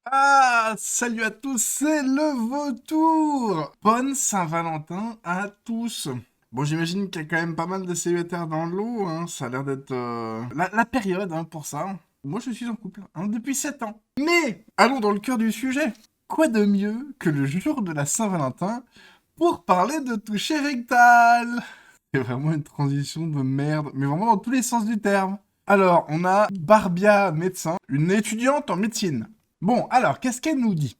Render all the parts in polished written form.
Ah, salut à tous, c'est le vautour! Bonne Saint-Valentin à tous! Bon, j'imagine qu'il y a quand même pas mal de célibataires dans l'eau, hein. Ça a l'air d'être la période pour ça. Moi, je suis en couple depuis 7 ans. Mais, allons dans le cœur du sujet. Quoi de mieux que le jour de la Saint-Valentin pour parler de toucher rectal? C'est vraiment une transition de merde, mais vraiment dans tous les sens du terme. Alors, on a Barbia, médecin, une étudiante en médecine. Bon, alors, qu'est-ce qu'elle nous dit?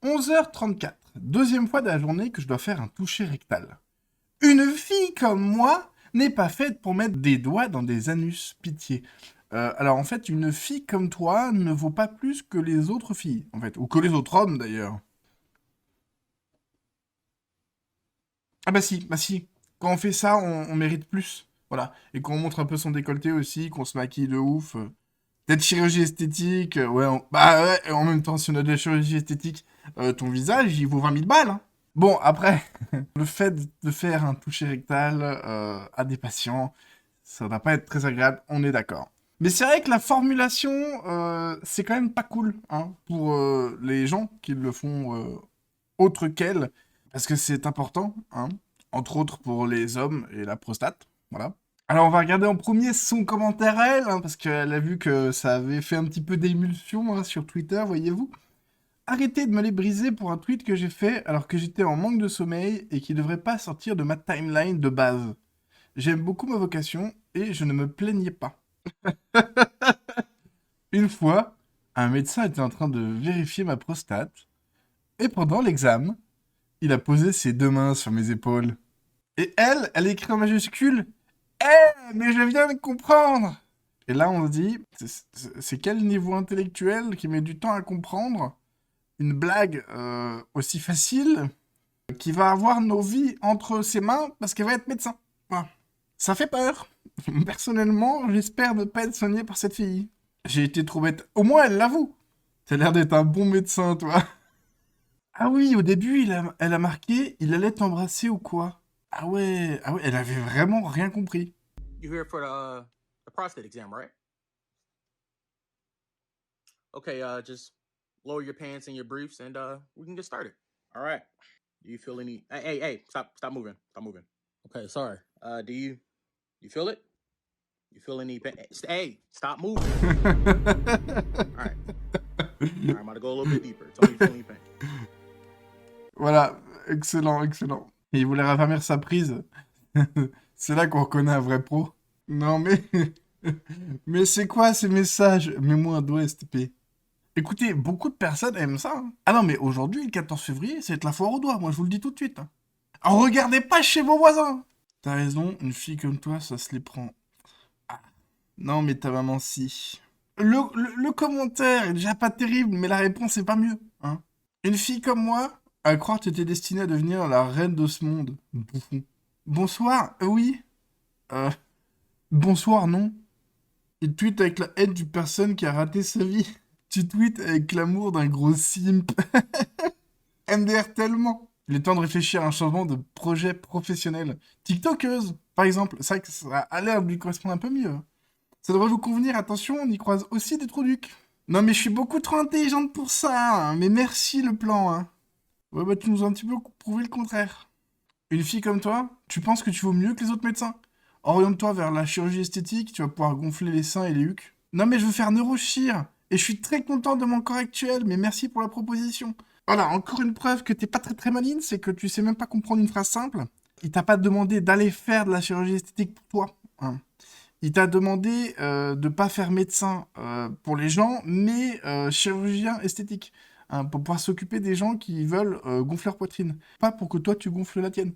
11h34, deuxième fois de la journée que je dois faire un toucher rectal. Une fille comme moi n'est pas faite pour mettre des doigts dans des anus, pitié. Alors en fait, une fille comme toi ne vaut pas plus que les autres filles, en fait, ou que les autres hommes d'ailleurs. Ah bah si. Quand on fait ça, on mérite plus. Voilà. Et qu'on montre un peu son décolleté aussi, qu'on se maquille de ouf. Peut-être chirurgie esthétique, ouais, bah ouais, et en même temps, si on a de la chirurgie esthétique, ton visage, il vaut 20 000 balles, hein. Bon, après, le fait de faire un toucher rectal à des patients, ça va pas être très agréable, on est d'accord. Mais c'est vrai que la formulation, c'est quand même pas cool, hein, pour les gens qui le font autre qu'elle, parce que c'est important, hein, entre autres pour les hommes et la prostate, voilà. Alors on va regarder en premier son commentaire à elle, hein, parce qu'elle a vu que ça avait fait un petit peu d'émulsion sur Twitter, voyez-vous. Arrêtez de me les briser pour un tweet que j'ai fait alors que j'étais en manque de sommeil et qui devrait pas sortir de ma timeline de base. J'aime beaucoup ma vocation et je ne me plaignais pas. Une fois, un médecin était en train de vérifier ma prostate et pendant l'examen, il a posé ses deux mains sur mes épaules. Et elle écrit en majuscule: Eh, mais je viens de comprendre! Et là, on se dit, c'est quel niveau intellectuel qui met du temps à comprendre une blague aussi facile qui va avoir nos vies entre ses mains parce qu'elle va être médecin? Voilà. Ça fait peur. Personnellement, j'espère ne pas être soigné par cette fille. J'ai été trop bête. Au moins, elle l'avoue. T'as l'air d'être un bon médecin, toi. Ah oui, au début, elle a marqué, il allait t'embrasser ou quoi? Ah ouais, elle avait vraiment rien compris. You here for the prostate exam, right? Okay, just lower your pants and your briefs, and we can get started. All right. Do you feel any? Hey! Stop moving! Stop moving. Okay, sorry. Do you feel it? You feel any? Hey, stop moving! All right. All right, I'm about to go a little bit deeper. Tell me you feel any pain. Voilà, excellent, excellent. Et il voulait raffermir sa prise. C'est là qu'on reconnaît un vrai pro. Non mais... mais c'est quoi ces messages? Mets-moi un doigt, s'il te plaît. Écoutez, beaucoup de personnes aiment ça, hein. Ah non mais aujourd'hui, le 14 février, c'est la foire aux doigts, moi je vous le dis tout de suite, hein. Alors regardez pas chez vos voisins. T'as raison, une fille comme toi, ça se les prend. Ah, non mais ta maman si. Le commentaire est déjà pas terrible, mais la réponse est pas mieux, hein. Une fille comme moi, à croire que t'étais destinée à devenir la reine de ce monde. Bouffon. Bonsoir, oui. Euh, bonsoir, non. Il tweet avec la haine d'une personne qui a raté sa vie. Tu tweets avec l'amour d'un gros simp. MDR tellement. Il est temps de réfléchir à un changement de projet professionnel. TikTokeuse, par exemple. C'est vrai que ça a l'air de lui correspondre un peu mieux. Ça devrait vous convenir, attention, on y croise aussi des trous ducs. Non mais je suis beaucoup trop intelligente pour ça, hein. Mais merci le plan, hein. Ouais bah tu nous as un petit peu prouvé le contraire. Une fille comme toi, tu penses que tu vaux mieux que les autres médecins? Oriente-toi vers la chirurgie esthétique, tu vas pouvoir gonfler les seins et les hucs. Non mais je veux faire neurochir, et je suis très content de mon corps actuel, mais merci pour la proposition. Voilà, encore une preuve que t'es pas très très maligne, c'est que tu sais même pas comprendre une phrase simple. Il t'a pas demandé d'aller faire de la chirurgie esthétique pour toi, hein. Il t'a demandé de pas faire médecin pour les gens, mais chirurgien esthétique, hein, pour pouvoir s'occuper des gens qui veulent gonfler leur poitrine. Pas pour que toi tu gonfles la tienne.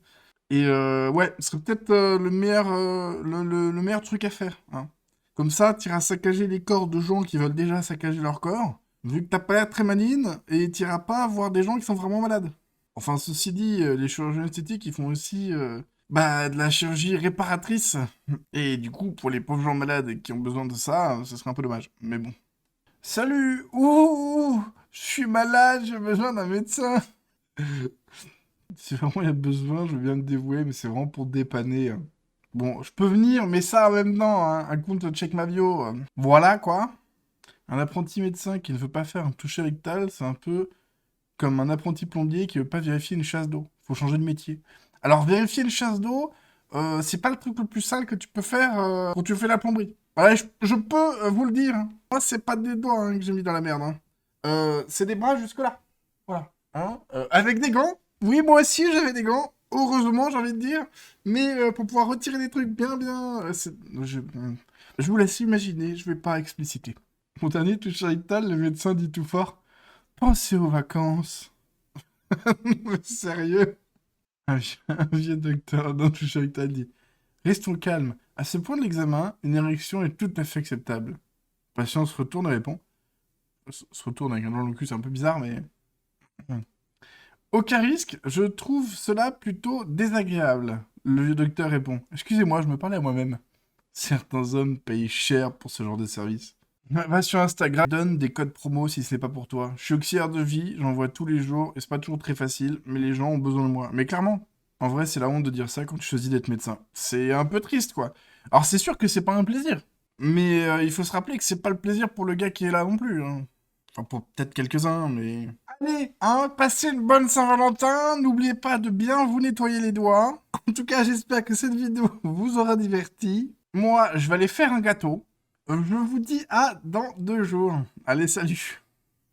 Et ouais, ce serait peut-être le meilleur, le meilleur truc à faire, hein. Comme ça, t'iras saccager les corps de gens qui veulent déjà saccager leur corps, vu que t'as pas l'air très maligne, et t'iras pas voir des gens qui sont vraiment malades. Enfin, ceci dit, les chirurgiens esthétiques, ils font aussi bah, de la chirurgie réparatrice. Et du coup, pour les pauvres gens malades qui ont besoin de ça, ce serait un peu dommage. Mais bon. Salut! Ouh! Je suis malade, j'ai besoin d'un médecin! Si vraiment il y a besoin, je viens me dévouer, mais c'est vraiment pour dépanner, hein. Bon, je peux venir, mais ça en même temps, hein, un compte check ma bio. Voilà, quoi. Un apprenti médecin qui ne veut pas faire un toucher rectal, c'est un peu comme un apprenti plombier qui veut pas vérifier une chasse d'eau. Faut changer de métier. Alors, vérifier une chasse d'eau, c'est pas le truc le plus sale que tu peux faire quand tu fais la plomberie. Voilà, je peux vous le dire. Hein. Moi, c'est pas des doigts hein, que j'ai mis dans la merde. Hein. C'est des bras jusque-là. Voilà. Hein avec des gants. Oui, moi aussi, j'avais des gants. Heureusement, j'ai envie de dire. Mais pour pouvoir retirer des trucs bien... je vous laisse imaginer, je vais pas expliciter. Mon dernier touche rectal, le médecin dit tout fort. Pensez aux vacances. Mais sérieux? Un vieux docteur dans touche rectal dit. Restons calmes. À ce point de l'examen, une érection est tout à fait acceptable. Le patient se retourne et répond. Se retourne avec un doigt dans le cul, c'est un peu bizarre, mais... Aucun risque, je trouve cela plutôt désagréable. Le vieux docteur répond. Excusez-moi, je me parlais à moi-même. Certains hommes payent cher pour ce genre de service. Va sur Instagram, donne des codes promo si ce n'est pas pour toi. Je suis auxiliaire de vie, j'en vois tous les jours, et c'est pas toujours très facile, mais les gens ont besoin de moi. Mais clairement, en vrai, c'est la honte de dire ça quand tu choisis d'être médecin. C'est un peu triste, quoi. Alors c'est sûr que c'est pas un plaisir, mais il faut se rappeler que c'est pas le plaisir pour le gars qui est là non plus. Hein. Enfin, pour peut-être quelques-uns, mais... Allez, hein, passez une bonne Saint-Valentin, n'oubliez pas de bien vous nettoyer les doigts. En tout cas, j'espère que cette vidéo vous aura diverti. Moi, je vais aller faire un gâteau. Je vous dis à dans 2 jours. Allez, salut.